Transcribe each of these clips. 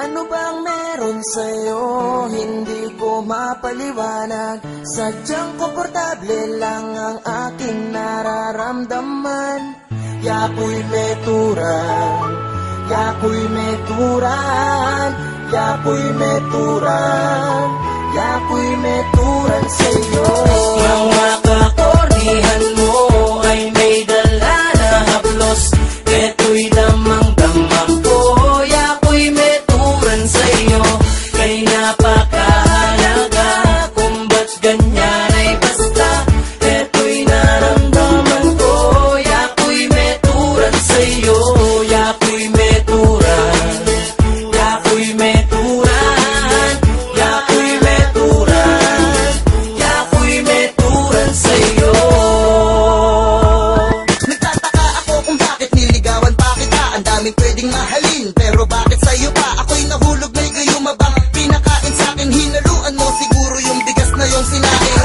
Ano bang meron sa'yo? Hindi ko mapaliwanag. Sadyang komportable lang ang aking nararamdaman. Yako'y meturan, yako'y meturan, yako'y meturan, yako'y meturan sa'yo. Mga kakornihan mo ay may dala na haplos. Ito'y damang-damang ko, yako'y meturan sa'yo. Kay napakahalaga kung ba't ganyan ay basta. Ito'y naramdaman ko, yako'y meturan sa'yo. Yako'y meturan, yako'y meturan, yako'y meturan, yako'y meturan sa'yo. Nagtataka ako kung bakit niligawan pa kita. Ang daming pwedeng mahalin, pero bakit sa'yo pa? Ako'y nahulog, may gayuma bang pinakain sa'kin? Hinaluan mo siguro yung bigas na yung sinain.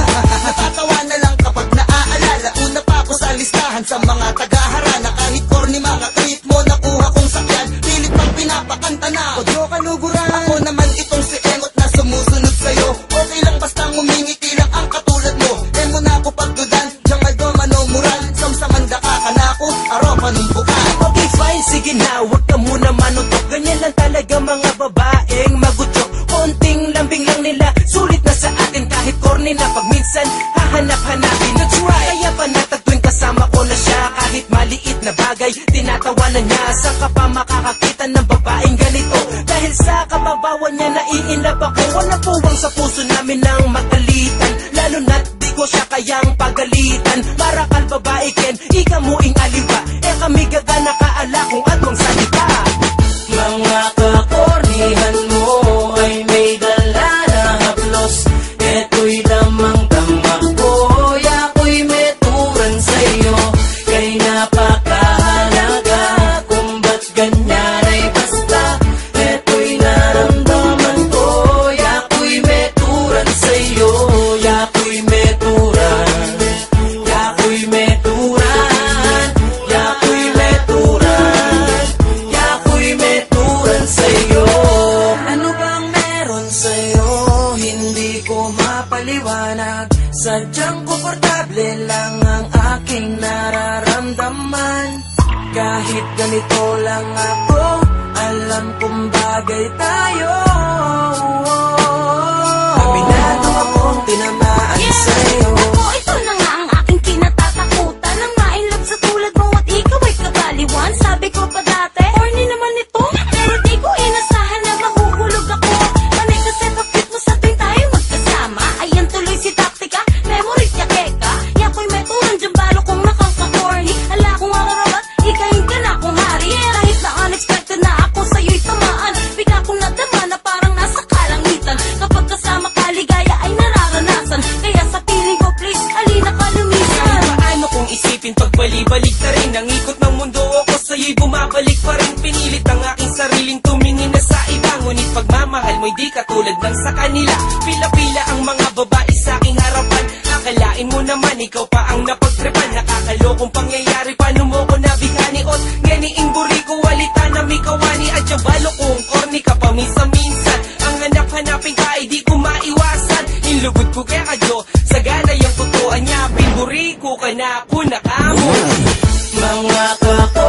Natatawa na lang kapag naaalala. Una pa ako sa listahan sa mga tagaharana. Kahit corny mga trip mo, nakuha kong sakyan. Pilit pang pinapakanta na Kodyo Kaluguran. Ako naman itong si Emot na sumusunod sa'yo. Okay lang basta ngumingiti lang ang katulad mo. Emo na ako pagdudan, Jamaldo Manomuran. Samsamanda ka na ako, aropa nung bukan. Okay fine, sige na, huwag ka muna manutok. Ganyan lang talaga mga babaeng magutok. Konting lambing lang nila, sulit na sa atin. Kahit corny na pag minsan, hahanap-hanapin. That's right, kaya pa natagtuwing kasama ko na siya. Kahit maliit na bagay, tinatawanan niya. Saan ka pa makakakita ng babaeng ganito? Dahil sa kababawan niya, naiinlove ako. Wala puwang sa puso namin ng magalitan. Lalo na't di ko siya kayang pagalitan. Marakal babae ken, ika mo ing aliwa. Eh kami gagana kaala kung atong salita. Mga kakornihan mo ay may dala na haplos. Eto'y damang-damang ko, yako'y meturan sa'yo. Kay napakahalaga kung ba't ganyan ay basta. Eto'y naramdaman ko, yako'y meturan sa'yo. Yako'y meturan, yako'y meturan, yako'y meturan, yako'y meturan sa'yo. Ano bang meron sa'yo? Hindi ko mapaliwanag. Sadyang komportable lang ang aking nararamdaman. Kahit ganito lang ako, alam kong bagay tayo. Aminado akong tinamaan sa'yo. Ako, ito na nga ang aking kinatatakutan. Nang mailap sa tulad mo at ikaw ay kabaliwan. Sabi ko pa dati, corny naman ito. Pero di ko inasahan na mahuhulog ako. Panay kasi pag-fit mo sa tuwing tayo magkasama. Ayan tuloy si taktika, memory niya keka. Yako'y meturan dyan balo kong nakaka-corny. Ala kong ararabat, ikahin ka na kung hari. Kahit na unexpected na ako sa'yo'y tamaan. Bigla kong nadama na parang nasa kalangitan. Kapag kasama ka, ligaya ay nararanasan. Kaya sa piling ko, please, alina ka lumisan. Paano kung isipin pagbalik-balik na rin ang ikot ng mundo ako sa'yo'y bumabalik pa rin. Pinilit ang aking sariling tumingin na sa iba. Ngunit pagmamahal mo'y di katulad ng sa kanila. Pila-pila ang mga babae sa aking harapan. Akalain mo naman ikaw pa ang napagtripan. Nakakalokong pangyayari, paano mo ko nabigani? Ot, ganiing buri ko, walita na mikawani. At yung balo kong corny ka paminsan-minsan. Ang hanap-hanapin ka ay di ko maiwasan. Inlugod ko kaya kadyo, sagana yung totoo niya. Binburi ko ka na ako nakamo. Mga kako